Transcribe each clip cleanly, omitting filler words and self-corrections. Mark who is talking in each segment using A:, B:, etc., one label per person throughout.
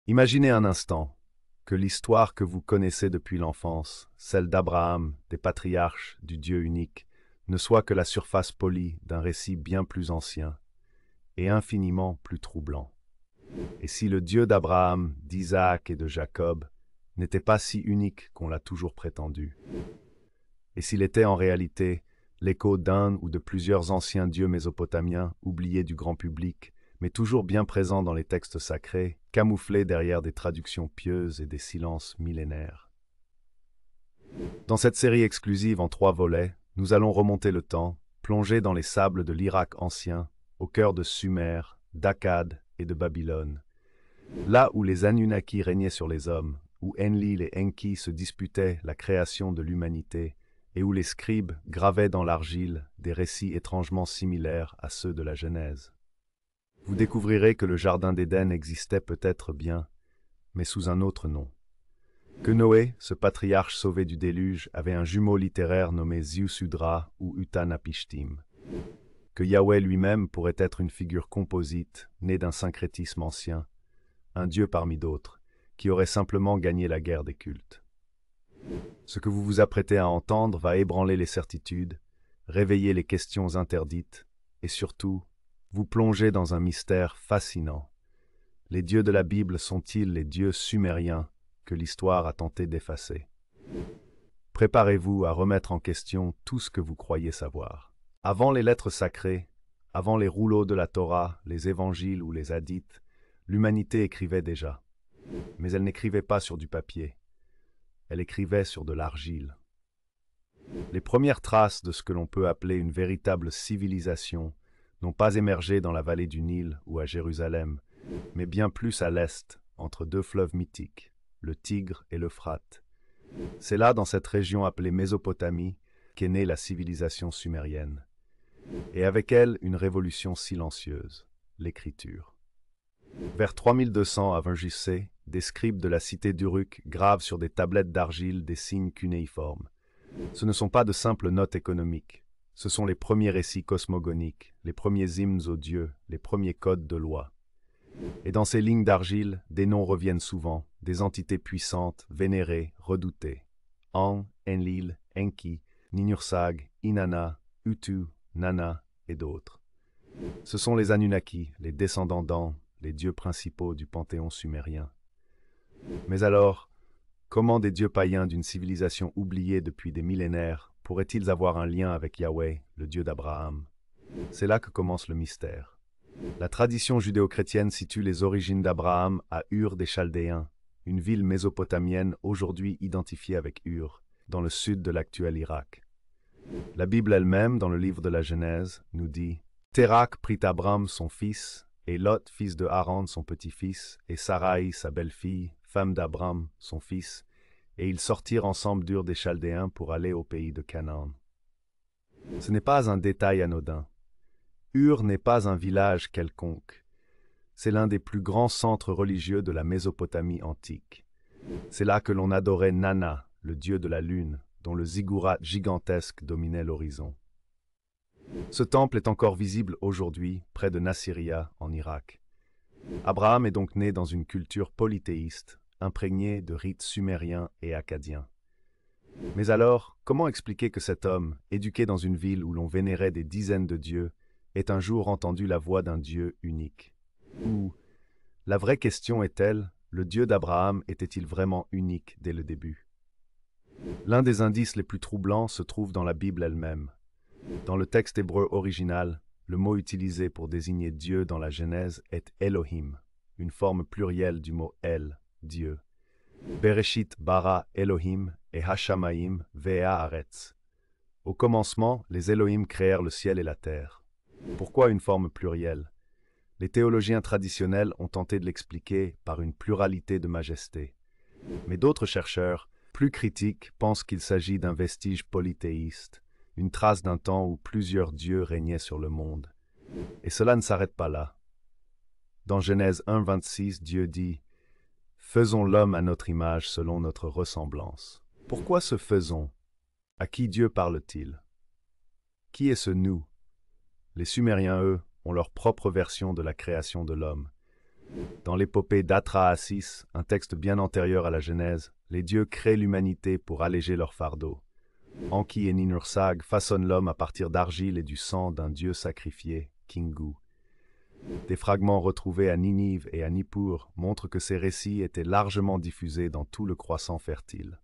A: Imaginez un instant que l'histoire que vous connaissez depuis l'enfance, celle d'Abraham, des patriarches, du Dieu unique, ne soit que la surface polie d'un récit bien plus ancien et infiniment plus troublant. Et si le Dieu d'Abraham, d'Isaac et de Jacob n'était pas si unique qu'on l'a toujours prétendu? Et s'il était en réalité l'écho d'un ou de plusieurs anciens dieux mésopotamiens oubliés du grand public, mais toujours bien présents dans les textes sacrés, camouflés derrière des traductions pieuses et des silences millénaires? Dans cette série exclusive en 3 volets, nous allons remonter le temps, plonger dans les sables de l'Irak ancien, au cœur de Sumer, d'Akkad et de Babylone, là où les Anunnaki régnaient sur les hommes, où Enlil et Enki se disputaient la création de l'humanité, et où les scribes gravaient dans l'argile des récits étrangement similaires à ceux de la Genèse. Vous découvrirez que le Jardin d'Éden existait peut-être bien, mais sous un autre nom. Que Noé, ce patriarche sauvé du déluge, avait un jumeau littéraire nommé Ziusudra ou Utanapishtim. Que Yahweh lui-même pourrait être une figure composite, née d'un syncrétisme ancien, un dieu parmi d'autres, qui aurait simplement gagné la guerre des cultes. Ce que vous vous apprêtez à entendre va ébranler les certitudes, réveiller les questions interdites, et surtout, vous plonger dans un mystère fascinant. Les dieux de la Bible sont-ils les dieux sumériens que l'histoire a tenté d'effacer? Préparez-vous à remettre en question tout ce que vous croyez savoir. Avant les lettres sacrées, avant les rouleaux de la Torah, les évangiles ou les hadiths, l'humanité écrivait déjà. Mais elle n'écrivait pas sur du papier. Elle écrivait sur de l'argile. Les premières traces de ce que l'on peut appeler une véritable civilisation n'ont pas émergé dans la vallée du Nil ou à Jérusalem, mais bien plus à l'est, entre 2 fleuves mythiques, le Tigre et l'Euphrate. C'est là, dans cette région appelée Mésopotamie, qu'est née la civilisation sumérienne. Et avec elle, une révolution silencieuse, l'écriture. Vers 3200 avant J.C., des scribes de la cité d'Uruk gravent sur des tablettes d'argile des signes cunéiformes. Ce ne sont pas de simples notes économiques. Ce sont les premiers récits cosmogoniques, les premiers hymnes aux dieux, les premiers codes de loi. Et dans ces lignes d'argile, des noms reviennent souvent, des entités puissantes, vénérées, redoutées. An, Enlil, Enki, Ninursag, Inanna, Utu, Nana et d'autres. Ce sont les Anunnaki, les descendants d'An, les dieux principaux du panthéon sumérien. Mais alors, comment des dieux païens d'une civilisation oubliée depuis des millénaires pourraient-ils avoir un lien avec Yahweh, le Dieu d'Abraham? C'est là que commence le mystère. La tradition judéo-chrétienne situe les origines d'Abraham à Ur des Chaldéens, une ville mésopotamienne aujourd'hui identifiée avec Ur, dans le sud de l'actuel Irak. La Bible elle-même, dans le livre de la Genèse, nous dit « Térak prit Abram son fils, et Lot, fils de Haran, son petit-fils, et Sarai, sa belle-fille, femme d'Abram, son fils, et ils sortirent ensemble d'Ur des Chaldéens pour aller au pays de Canaan. » Ce n'est pas un détail anodin. Ur n'est pas un village quelconque. C'est l'un des plus grands centres religieux de la Mésopotamie antique. C'est là que l'on adorait Nana, le dieu de la lune, dont le ziggurat gigantesque dominait l'horizon. Ce temple est encore visible aujourd'hui, près de Nasiriyah, en Irak. Abraham est donc né dans une culture polythéiste, imprégnée de rites sumériens et akkadiens. Mais alors, comment expliquer que cet homme, éduqué dans une ville où l'on vénérait des dizaines de dieux, ait un jour entendu la voix d'un Dieu unique? Ou, la vraie question est-elle, le Dieu d'Abraham était-il vraiment unique dès le début? L'un des indices les plus troublants se trouve dans la Bible elle-même. Dans le texte hébreu original, le mot utilisé pour désigner Dieu dans la Genèse est Elohim, une forme plurielle du mot El, Dieu. Bereshit bara Elohim et Hashamaim vea Haaretz. Au commencement, les Elohim créèrent le ciel et la terre. Pourquoi une forme plurielle? Les théologiens traditionnels ont tenté de l'expliquer par une pluralité de majesté. Mais d'autres chercheurs, plus critiques, pensent qu'il s'agit d'un vestige polythéiste, une trace d'un temps où plusieurs dieux régnaient sur le monde. Et cela ne s'arrête pas là. Dans Genèse 1:26, Dieu dit « Faisons l'homme à notre image selon notre ressemblance ». Pourquoi ce « faisons » ? À qui Dieu parle-t-il? Qui est ce « nous » ? Les Sumériens, eux, ont leur propre version de la création de l'homme. Dans l'épopée d'Atrahasis, un texte bien antérieur à la Genèse, les dieux créent l'humanité pour alléger leur fardeau. Enki et Ninursag façonnent l'homme à partir d'argile et du sang d'un dieu sacrifié, Kingu. Des fragments retrouvés à Ninive et à Nippur montrent que ces récits étaient largement diffusés dans tout le croissant fertile.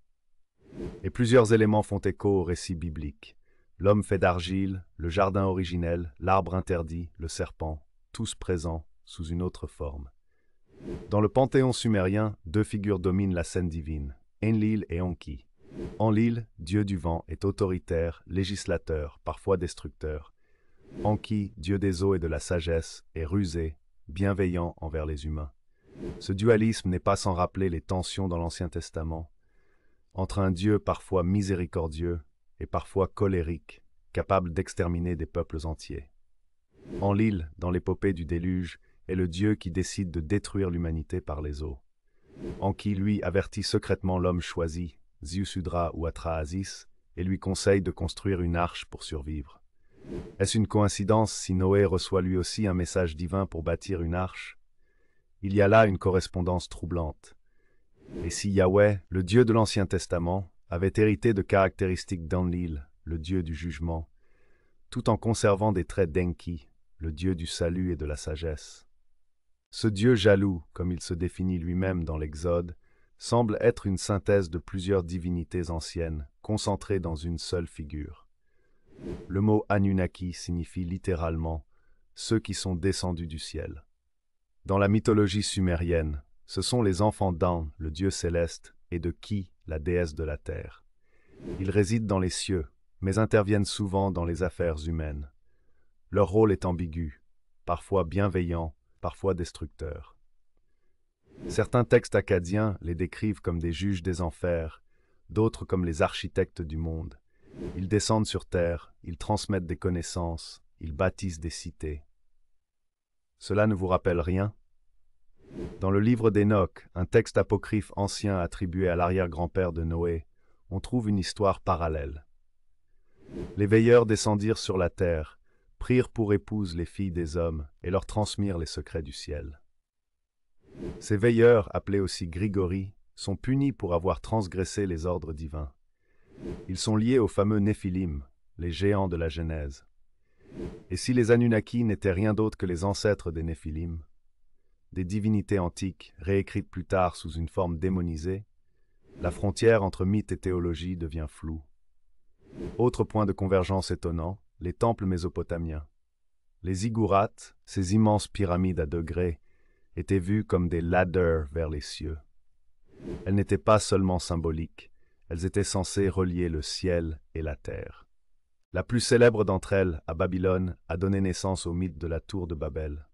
A: Et plusieurs éléments font écho aux récits bibliques. L'homme fait d'argile, le jardin originel, l'arbre interdit, le serpent, tous présents sous une autre forme. Dans le panthéon sumérien, deux figures dominent la scène divine, Enlil et Enki. Enlil, dieu du vent, est autoritaire, législateur, parfois destructeur. Enki, dieu des eaux et de la sagesse, est rusé, bienveillant envers les humains. Ce dualisme n'est pas sans rappeler les tensions dans l'Ancien Testament, entre un Dieu parfois miséricordieux et parfois colérique, capable d'exterminer des peuples entiers. Enlil, dans l'épopée du déluge, est le Dieu qui décide de détruire l'humanité par les eaux. Enki, lui, avertit secrètement l'homme choisi, Ziusudra ou Atrahasis, et lui conseille de construire une arche pour survivre. Est-ce une coïncidence si Noé reçoit lui aussi un message divin pour bâtir une arche? Il y a là une correspondance troublante. Et si Yahweh, le Dieu de l'Ancien Testament, avait hérité de caractéristiques d'Enlil, le Dieu du jugement, tout en conservant des traits d'Enki, le Dieu du salut et de la sagesse. Ce Dieu jaloux, comme il se définit lui-même dans l'Exode, semble être une synthèse de plusieurs divinités anciennes, concentrées dans une seule figure. Le mot Anunnaki signifie littéralement « ceux qui sont descendus du ciel ». Dans la mythologie sumérienne, ce sont les enfants d'An, le dieu céleste, et de Ki, la déesse de la terre. Ils résident dans les cieux, mais interviennent souvent dans les affaires humaines. Leur rôle est ambigu, parfois bienveillant, parfois destructeur. Certains textes akkadiens les décrivent comme des juges des enfers, d'autres comme les architectes du monde. Ils descendent sur terre, ils transmettent des connaissances, ils bâtissent des cités. Cela ne vous rappelle rien? Dans le livre d'Enoch, un texte apocryphe ancien attribué à l'arrière-grand-père de Noé, on trouve une histoire parallèle. Les veilleurs descendirent sur la terre, prirent pour épouses les filles des hommes et leur transmirent les secrets du ciel. Ces veilleurs, appelés aussi Grigori, sont punis pour avoir transgressé les ordres divins. Ils sont liés aux fameux Néphilim, les géants de la Genèse. Et si les Anunnaki n'étaient rien d'autre que les ancêtres des Néphilim, des divinités antiques réécrites plus tard sous une forme démonisée, la frontière entre mythe et théologie devient floue. Autre point de convergence étonnant, les temples mésopotamiens. Les ziggourats, ces immenses pyramides à degrés, étaient vues comme des ladders vers les cieux. Elles n'étaient pas seulement symboliques, elles étaient censées relier le ciel et la terre. La plus célèbre d'entre elles, à Babylone, a donné naissance au mythe de la tour de Babel.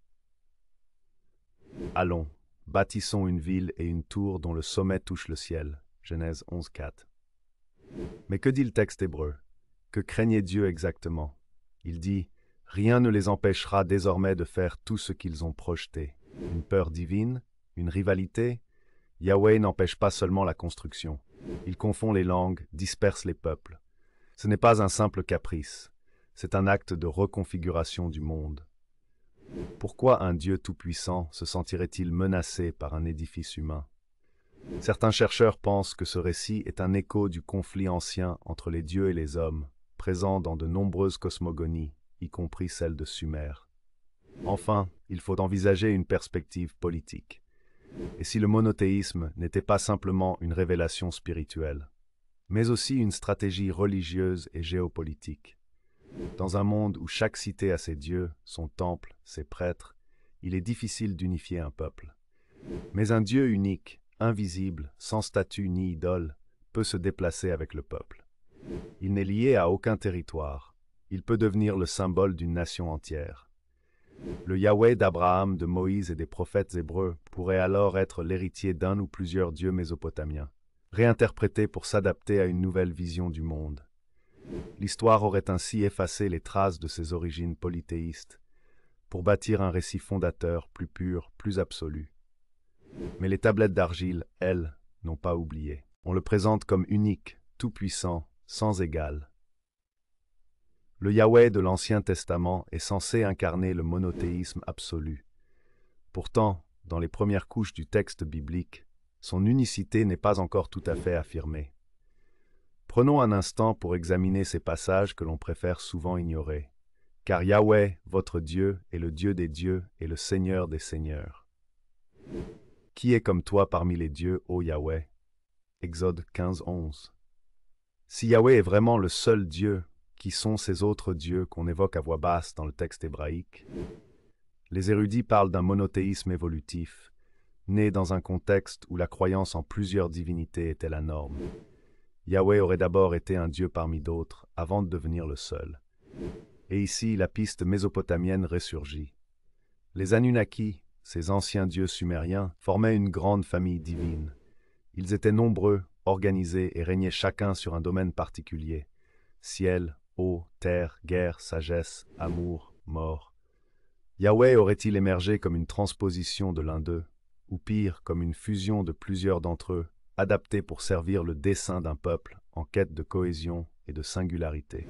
A: Allons, bâtissons une ville et une tour dont le sommet touche le ciel. Genèse 11.4. Mais que dit le texte hébreu? Que craignait Dieu exactement? Il dit « Rien ne les empêchera désormais de faire tout ce qu'ils ont projeté. » Une peur divine? Une rivalité? Yahweh n'empêche pas seulement la construction. Il confond les langues, disperse les peuples. Ce n'est pas un simple caprice, c'est un acte de reconfiguration du monde. Pourquoi un Dieu tout-puissant se sentirait-il menacé par un édifice humain? Certains chercheurs pensent que ce récit est un écho du conflit ancien entre les dieux et les hommes, présent dans de nombreuses cosmogonies, y compris celle de Sumer. Enfin, il faut envisager une perspective politique. Et si le monothéisme n'était pas simplement une révélation spirituelle, mais aussi une stratégie religieuse et géopolitique? Dans un monde où chaque cité a ses dieux, son temple, ses prêtres, il est difficile d'unifier un peuple. Mais un Dieu unique, invisible, sans statut ni idole, peut se déplacer avec le peuple. Il n'est lié à aucun territoire. Il peut devenir le symbole d'une nation entière. Le Yahweh d'Abraham, de Moïse et des prophètes hébreux pourrait alors être l'héritier d'un ou plusieurs dieux mésopotamiens, réinterprétés pour s'adapter à une nouvelle vision du monde. L'histoire aurait ainsi effacé les traces de ses origines polythéistes, pour bâtir un récit fondateur plus pur, plus absolu. Mais les tablettes d'argile, elles, n'ont pas oublié. On le présente comme unique, tout-puissant, sans égal. Le Yahweh de l'Ancien Testament est censé incarner le monothéisme absolu. Pourtant, dans les premières couches du texte biblique, son unicité n'est pas encore tout à fait affirmée. Prenons un instant pour examiner ces passages que l'on préfère souvent ignorer. Car Yahweh, votre Dieu, est le Dieu des dieux et le Seigneur des seigneurs. Qui est comme toi parmi les dieux, ô Yahweh? Exode 15, 11. Si Yahweh est vraiment le seul Dieu, qui sont ces autres dieux qu'on évoque à voix basse dans le texte hébraïque? Les érudits parlent d'un monothéisme évolutif, né dans un contexte où la croyance en plusieurs divinités était la norme. Yahweh aurait d'abord été un dieu parmi d'autres, avant de devenir le seul. Et ici, la piste mésopotamienne ressurgit. Les Anunnaki, ces anciens dieux sumériens, formaient une grande famille divine. Ils étaient nombreux, organisés et régnaient chacun sur un domaine particulier. Ciel, eau, terre, guerre, sagesse, amour, mort. Yahweh aurait-il émergé comme une transposition de l'un d'eux, ou pire, comme une fusion de plusieurs d'entre eux, adaptés pour servir le dessein d'un peuple en quête de cohésion et de singularité?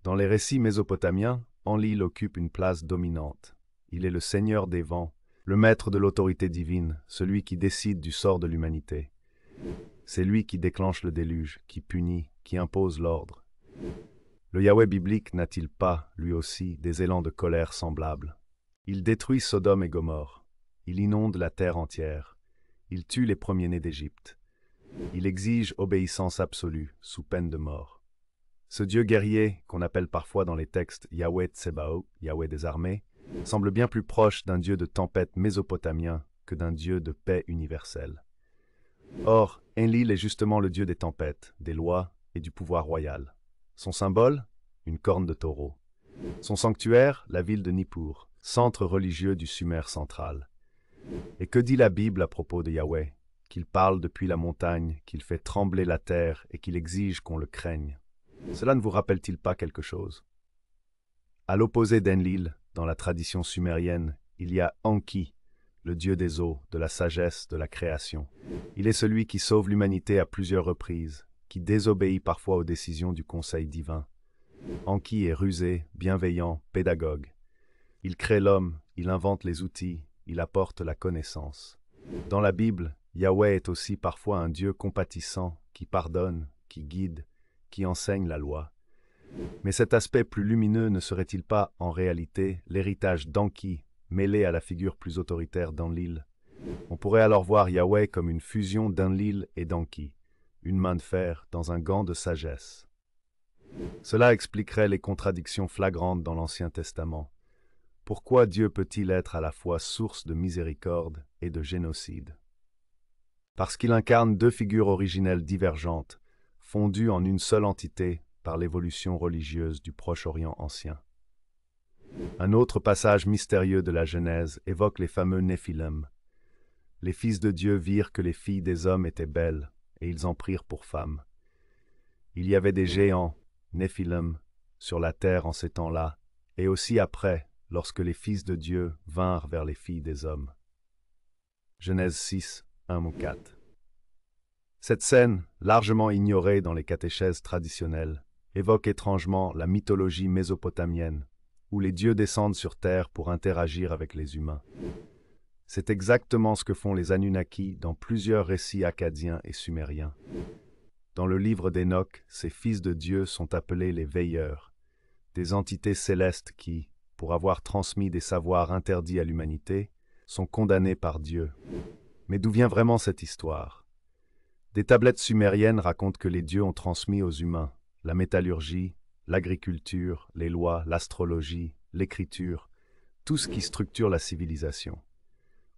A: Dans les récits mésopotamiens, Enlil occupe une place dominante. Il est le seigneur des vents, le maître de l'autorité divine, celui qui décide du sort de l'humanité. C'est lui qui déclenche le déluge, qui punit, qui impose l'ordre. Le Yahweh biblique n'a-t-il pas, lui aussi, des élans de colère semblables? Il détruit Sodome et Gomorrhe. Il inonde la terre entière. Il tue les premiers-nés d'Égypte. Il exige obéissance absolue, sous peine de mort. Ce Dieu guerrier, qu'on appelle parfois dans les textes Yahweh Tsebaot, Yahweh des armées, semble bien plus proche d'un Dieu de tempête mésopotamien que d'un Dieu de paix universelle. Or, Enlil est justement le Dieu des tempêtes, des lois et du pouvoir royal. Son symbole, une corne de taureau. Son sanctuaire, la ville de Nippur, centre religieux du Sumer central. Et que dit la Bible à propos de Yahweh? Qu'il parle depuis la montagne, qu'il fait trembler la terre et qu'il exige qu'on le craigne. Cela ne vous rappelle-t-il pas quelque chose? À l'opposé d'Enlil, dans la tradition sumérienne, il y a Enki, le dieu des eaux, de la sagesse, de la création. Il est celui qui sauve l'humanité à plusieurs reprises, qui désobéit parfois aux décisions du conseil divin. Enki est rusé, bienveillant, pédagogue. Il crée l'homme, il invente les outils, il apporte la connaissance. Dans la Bible, Yahweh est aussi parfois un Dieu compatissant, qui pardonne, qui guide, qui enseigne la loi. Mais cet aspect plus lumineux ne serait-il pas, en réalité, l'héritage d'Enki, mêlé à la figure plus autoritaire d'Enlil? On pourrait alors voir Yahweh comme une fusion d'Enlil et d'Enki, une main de fer dans un gant de sagesse. Cela expliquerait les contradictions flagrantes dans l'Ancien Testament. Pourquoi Dieu peut-il être à la fois source de miséricorde et de génocide? Parce qu'il incarne deux figures originelles divergentes, fondues en une seule entité par l'évolution religieuse du Proche-Orient ancien. Un autre passage mystérieux de la Genèse évoque les fameux Néphilim. Les fils de Dieu virent que les filles des hommes étaient belles, et ils en prirent pour femmes. Il y avait des géants, Néphilim, sur la terre en ces temps-là, et aussi après, lorsque les fils de Dieu vinrent vers les filles des hommes. Genèse 6, 1-4. Cette scène, largement ignorée dans les catéchèses traditionnelles, évoque étrangement la mythologie mésopotamienne, où les dieux descendent sur terre pour interagir avec les humains. C'est exactement ce que font les Anunnaki dans plusieurs récits akkadiens et sumériens. Dans le livre d'Enoch, ces fils de Dieu sont appelés les veilleurs, des entités célestes qui, pour avoir transmis des savoirs interdits à l'humanité, sont condamnés par Dieu. Mais d'où vient vraiment cette histoire? Des tablettes sumériennes racontent que les dieux ont transmis aux humains la métallurgie, l'agriculture, les lois, l'astrologie, l'écriture, tout ce qui structure la civilisation.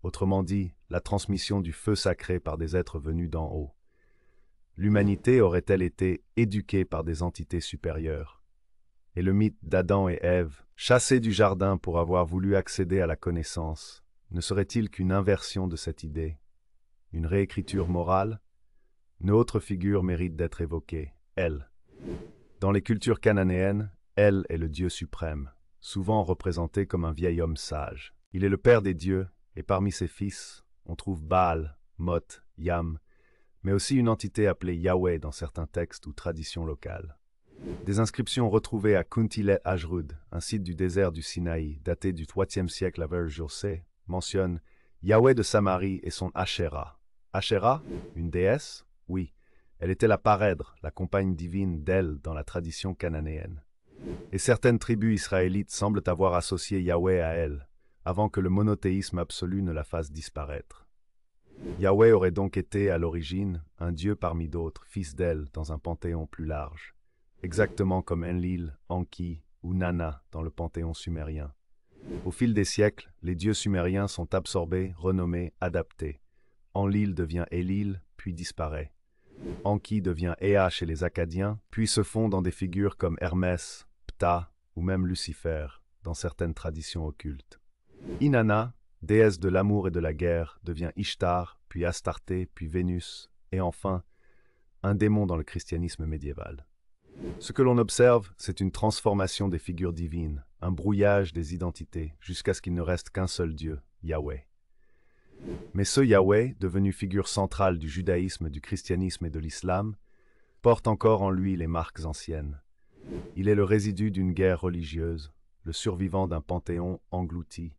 A: Autrement dit, la transmission du feu sacré par des êtres venus d'en haut. L'humanité aurait-elle été éduquée par des entités supérieures? Et le mythe d'Adam et Ève, chassés du jardin pour avoir voulu accéder à la connaissance, ne serait-il qu'une inversion de cette idée? Une réécriture morale? Une autre figure mérite d'être évoquée, El. Dans les cultures cananéennes, El est le Dieu suprême, souvent représenté comme un vieil homme sage. Il est le père des dieux, et parmi ses fils, on trouve Baal, Mot, Yam, mais aussi une entité appelée Yahweh dans certains textes ou traditions locales. Des inscriptions retrouvées à Kuntilet Ajrud, un site du désert du Sinaï, daté du IIIe siècle avant José, mentionnent Yahweh de Samarie et son Asherah. Asherah, une déesse? Oui, elle était la parèdre, la compagne divine d'El dans la tradition cananéenne. Et certaines tribus israélites semblent avoir associé Yahweh à elle, avant que le monothéisme absolu ne la fasse disparaître. Yahweh aurait donc été, à l'origine, un dieu parmi d'autres, fils d'El, dans un panthéon plus large, exactement comme Enlil, Enki ou Nana dans le panthéon sumérien. Au fil des siècles, les dieux sumériens sont absorbés, renommés, adaptés. Enlil devient Élil, puis disparaît. Enki devient Ea chez les Akkadiens, puis se fond dans des figures comme Hermès, Ptah ou même Lucifer, dans certaines traditions occultes. Inanna, déesse de l'amour et de la guerre, devient Ishtar, puis Astarté, puis Vénus, et enfin, un démon dans le christianisme médiéval. Ce que l'on observe, c'est une transformation des figures divines, un brouillage des identités, jusqu'à ce qu'il ne reste qu'un seul Dieu, Yahweh. Mais ce Yahweh, devenu figure centrale du judaïsme, du christianisme et de l'islam, porte encore en lui les marques anciennes. Il est le résidu d'une guerre religieuse, le survivant d'un panthéon englouti,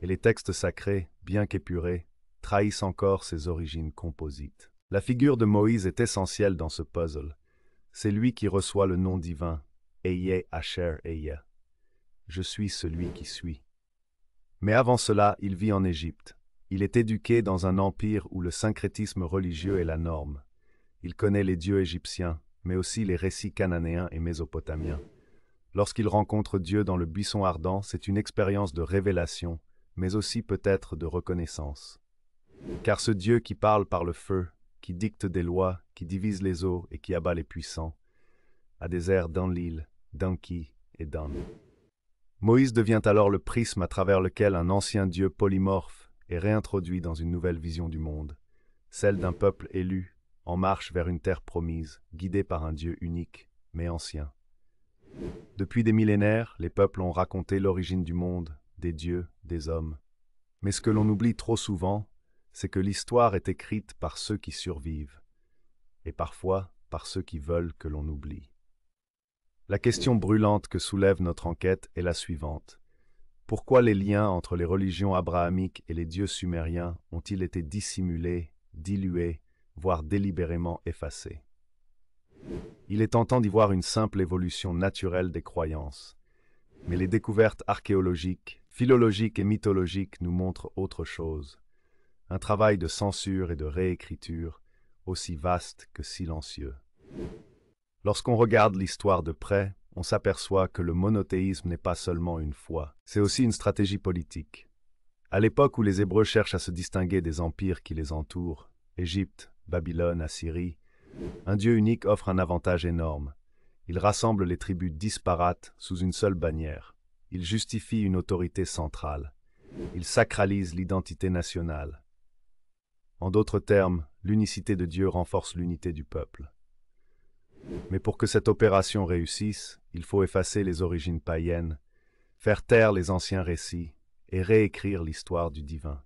A: et les textes sacrés, bien qu'épurés, trahissent encore ses origines composites. La figure de Moïse est essentielle dans ce puzzle. C'est lui qui reçoit le nom divin, Eye Asher Eye. Je suis celui qui suis. Mais avant cela, il vit en Égypte. Il est éduqué dans un empire où le syncrétisme religieux est la norme. Il connaît les dieux égyptiens, mais aussi les récits cananéens et mésopotamiens. Lorsqu'il rencontre Dieu dans le buisson ardent, c'est une expérience de révélation, mais aussi peut-être de reconnaissance. Car ce Dieu qui parle par le feu, qui dicte des lois, qui divise les eaux et qui abat les puissants, a des airs d'Enlil, d'Enki et d'An. Moïse devient alors le prisme à travers lequel un ancien Dieu polymorphe est réintroduit dans une nouvelle vision du monde, celle d'un peuple élu, en marche vers une terre promise, guidé par un Dieu unique, mais ancien. Depuis des millénaires, les peuples ont raconté l'origine du monde, des dieux, des hommes. Mais ce que l'on oublie trop souvent, c'est que l'histoire est écrite par ceux qui survivent, et parfois par ceux qui veulent que l'on oublie. La question brûlante que soulève notre enquête est la suivante. Pourquoi les liens entre les religions abrahamiques et les dieux sumériens ont-ils été dissimulés, dilués, voire délibérément effacés? Il est tentant d'y voir une simple évolution naturelle des croyances. Mais les découvertes archéologiques, philologiques et mythologiques nous montrent autre chose. Un travail de censure et de réécriture, aussi vaste que silencieux. Lorsqu'on regarde l'histoire de près, on s'aperçoit que le monothéisme n'est pas seulement une foi, c'est aussi une stratégie politique. À l'époque où les Hébreux cherchent à se distinguer des empires qui les entourent, Égypte, Babylone, Assyrie, un Dieu unique offre un avantage énorme. Il rassemble les tribus disparates sous une seule bannière. Il justifie une autorité centrale. Il sacralise l'identité nationale. En d'autres termes, l'unicité de Dieu renforce l'unité du peuple. Mais pour que cette opération réussisse, il faut effacer les origines païennes, faire taire les anciens récits et réécrire l'histoire du divin.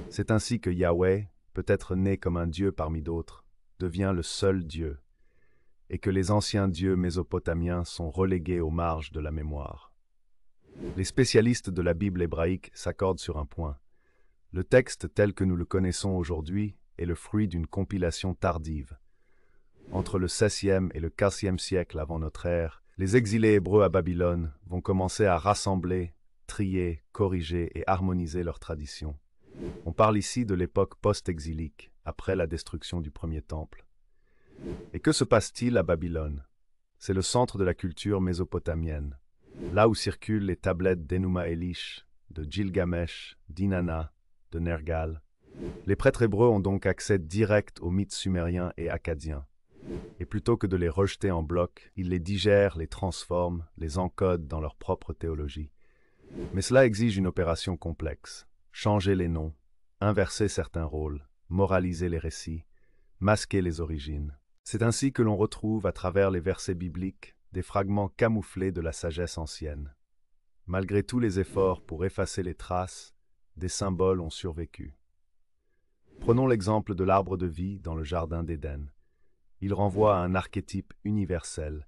A: C'est ainsi que Yahweh, peut-être né comme un dieu parmi d'autres, devient le seul Dieu, et que les anciens dieux mésopotamiens sont relégués aux marges de la mémoire. Les spécialistes de la Bible hébraïque s'accordent sur un point. Le texte tel que nous le connaissons aujourd'hui est le fruit d'une compilation tardive. Entre le XVIe et le XVe siècle avant notre ère, les exilés hébreux à Babylone vont commencer à rassembler, trier, corriger et harmoniser leurs traditions. On parle ici de l'époque post-exilique, après la destruction du premier temple. Et que se passe-t-il à Babylone? C'est le centre de la culture mésopotamienne, là où circulent les tablettes d'Enuma Elish, de Gilgamesh, d'Inanna, de Nergal. Les prêtres hébreux ont donc accès direct aux mythes sumériens et akkadiens. Et plutôt que de les rejeter en bloc, ils les digèrent, les transforment, les encodent dans leur propre théologie. Mais cela exige une opération complexe. Changer les noms, inverser certains rôles, moraliser les récits, masquer les origines. C'est ainsi que l'on retrouve, à travers les versets bibliques, des fragments camouflés de la sagesse ancienne. Malgré tous les efforts pour effacer les traces, des symboles ont survécu. Prenons l'exemple de l'arbre de vie dans le jardin d'Éden. Il renvoie à un archétype universel,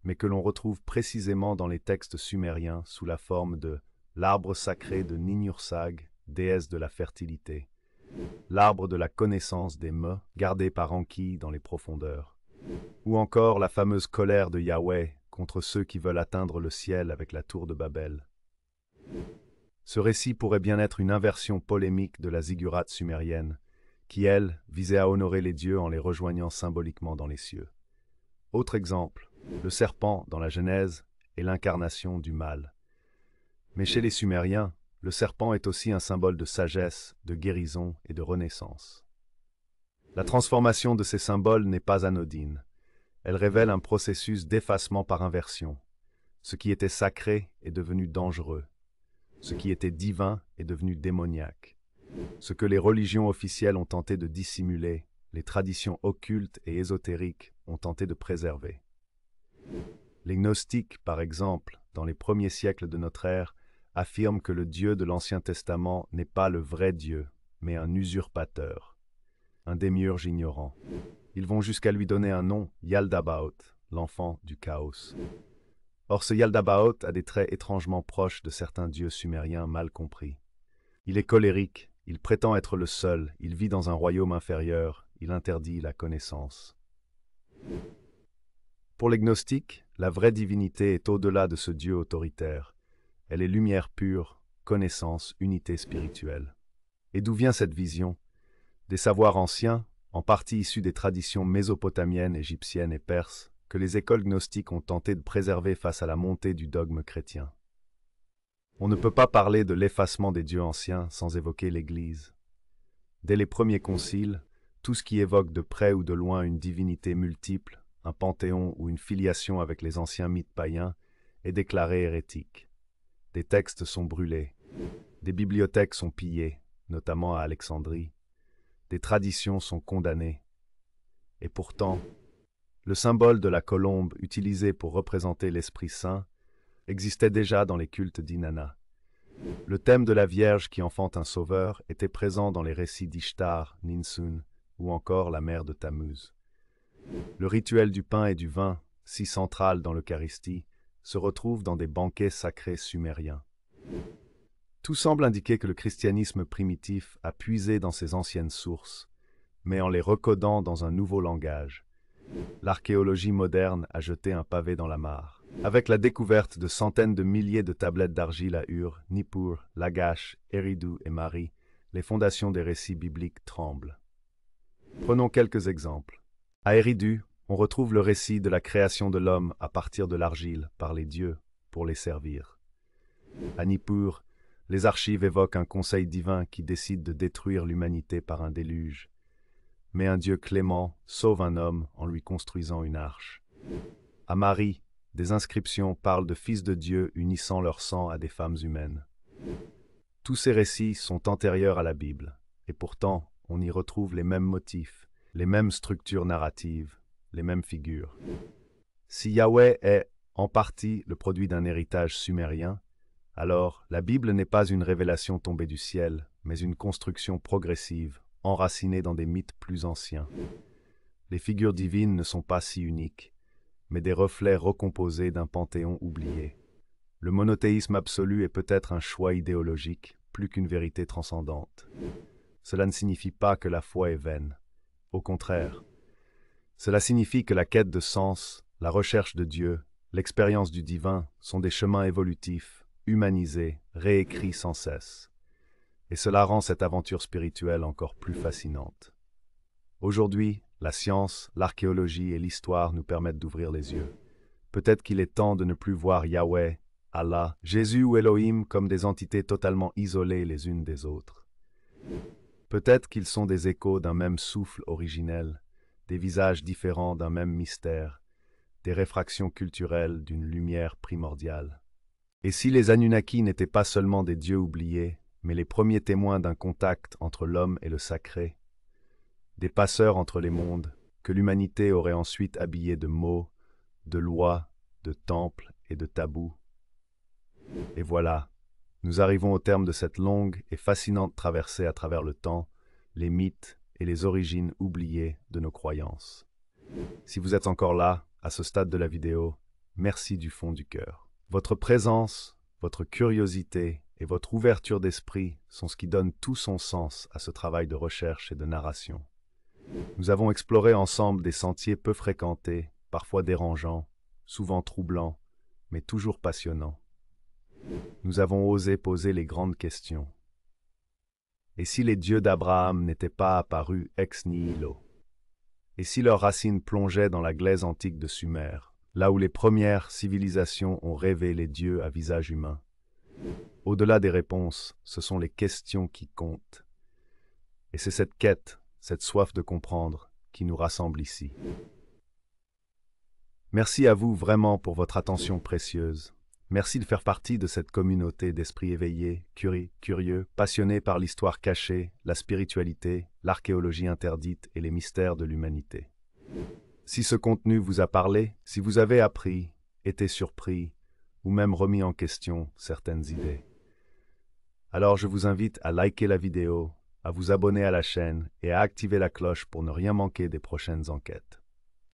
A: mais que l'on retrouve précisément dans les textes sumériens sous la forme de l'arbre sacré de Ninursag déesse de la fertilité. L'arbre de la connaissance des mets, gardé par Enki dans les profondeurs. Ou encore la fameuse colère de Yahweh contre ceux qui veulent atteindre le ciel avec la tour de Babel. Ce récit pourrait bien être une inversion polémique de la ziggurat sumérienne, qui, elle, visait à honorer les dieux en les rejoignant symboliquement dans les cieux. Autre exemple, le serpent dans la Genèse est l'incarnation du mal. Mais chez les Sumériens, le serpent est aussi un symbole de sagesse, de guérison et de renaissance. La transformation de ces symboles n'est pas anodine. Elle révèle un processus d'effacement par inversion. Ce qui était sacré est devenu dangereux. Ce qui était divin est devenu démoniaque. Ce que les religions officielles ont tenté de dissimuler, les traditions occultes et ésotériques ont tenté de préserver. Les gnostiques, par exemple, dans les premiers siècles de notre ère, affirment que le Dieu de l'Ancien Testament n'est pas le vrai Dieu, mais un usurpateur, un démiurge ignorant. Ils vont jusqu'à lui donner un nom, Yaldabaoth, l'enfant du chaos. Or ce Yaldabaoth a des traits étrangement proches de certains dieux sumériens mal compris. Il est colérique, il prétend être le seul, il vit dans un royaume inférieur, il interdit la connaissance. Pour les gnostiques, la vraie divinité est au-delà de ce Dieu autoritaire. Elle est lumière pure, connaissance, unité spirituelle. Et d'où vient cette vision? Des savoirs anciens, en partie issus des traditions mésopotamiennes, égyptiennes et perses, que les écoles gnostiques ont tenté de préserver face à la montée du dogme chrétien. On ne peut pas parler de l'effacement des dieux anciens sans évoquer l'Église. Dès les premiers conciles, tout ce qui évoque de près ou de loin une divinité multiple, un panthéon ou une filiation avec les anciens mythes païens, est déclaré hérétique. Des textes sont brûlés, des bibliothèques sont pillées, notamment à Alexandrie, des traditions sont condamnées. Et pourtant, le symbole de la colombe utilisé pour représenter l'Esprit Saint existait déjà dans les cultes d'Inanna. Le thème de la Vierge qui enfante un sauveur était présent dans les récits d'Ishtar, Ninsun ou encore la mère de Tammuz. Le rituel du pain et du vin, si central dans l'Eucharistie, se retrouve dans des banquets sacrés sumériens. Tout semble indiquer que le christianisme primitif a puisé dans ses anciennes sources, mais en les recodant dans un nouveau langage. L'archéologie moderne a jeté un pavé dans la mare. Avec la découverte de centaines de milliers de tablettes d'argile à Ur, Nippur, Lagash, Eridu et Mari, les fondations des récits bibliques tremblent. Prenons quelques exemples. À Eridu, on retrouve le récit de la création de l'homme à partir de l'argile par les dieux pour les servir. À Nippur, les archives évoquent un conseil divin qui décide de détruire l'humanité par un déluge. Mais un Dieu clément sauve un homme en lui construisant une arche. À Mari, des inscriptions parlent de fils de Dieu unissant leur sang à des femmes humaines. Tous ces récits sont antérieurs à la Bible, et pourtant on y retrouve les mêmes motifs, les mêmes structures narratives, les mêmes figures. Si Yahweh est, en partie, le produit d'un héritage sumérien, alors la Bible n'est pas une révélation tombée du ciel, mais une construction progressive, enracinée dans des mythes plus anciens. Les figures divines ne sont pas si uniques, mais des reflets recomposés d'un panthéon oublié. Le monothéisme absolu est peut-être un choix idéologique, plus qu'une vérité transcendante. Cela ne signifie pas que la foi est vaine. Au contraire, cela signifie que la quête de sens, la recherche de Dieu, l'expérience du divin sont des chemins évolutifs, humanisés, réécrits sans cesse. Et cela rend cette aventure spirituelle encore plus fascinante. Aujourd'hui, la science, l'archéologie et l'histoire nous permettent d'ouvrir les yeux. Peut-être qu'il est temps de ne plus voir Yahweh, Allah, Jésus ou Elohim comme des entités totalement isolées les unes des autres. Peut-être qu'ils sont des échos d'un même souffle originel, des visages différents d'un même mystère, des réfractions culturelles d'une lumière primordiale. Et si les Anunnaki n'étaient pas seulement des dieux oubliés, mais les premiers témoins d'un contact entre l'homme et le sacré, des passeurs entre les mondes, que l'humanité aurait ensuite habillés de mots, de lois, de temples et de tabous. Et voilà, nous arrivons au terme de cette longue et fascinante traversée à travers le temps, les mythes et les origines oubliées de nos croyances. Si vous êtes encore là, à ce stade de la vidéo, merci du fond du cœur. Votre présence, votre curiosité et votre ouverture d'esprit sont ce qui donne tout son sens à ce travail de recherche et de narration. Nous avons exploré ensemble des sentiers peu fréquentés, parfois dérangeants, souvent troublants, mais toujours passionnants. Nous avons osé poser les grandes questions. Et si les dieux d'Abraham n'étaient pas apparus ex nihilo? Et si leurs racines plongeaient dans la glaise antique de Sumer, là où les premières civilisations ont rêvé les dieux à visage humain? Au-delà des réponses, ce sont les questions qui comptent. Et c'est cette quête, cette soif de comprendre, qui nous rassemble ici. Merci à vous vraiment pour votre attention précieuse. Merci de faire partie de cette communauté d'esprits éveillés, curieux, passionnés par l'histoire cachée, la spiritualité, l'archéologie interdite et les mystères de l'humanité. Si ce contenu vous a parlé, si vous avez appris, été surpris, ou même remis en question certaines idées, alors je vous invite à liker la vidéo, à vous abonner à la chaîne et à activer la cloche pour ne rien manquer des prochaines enquêtes.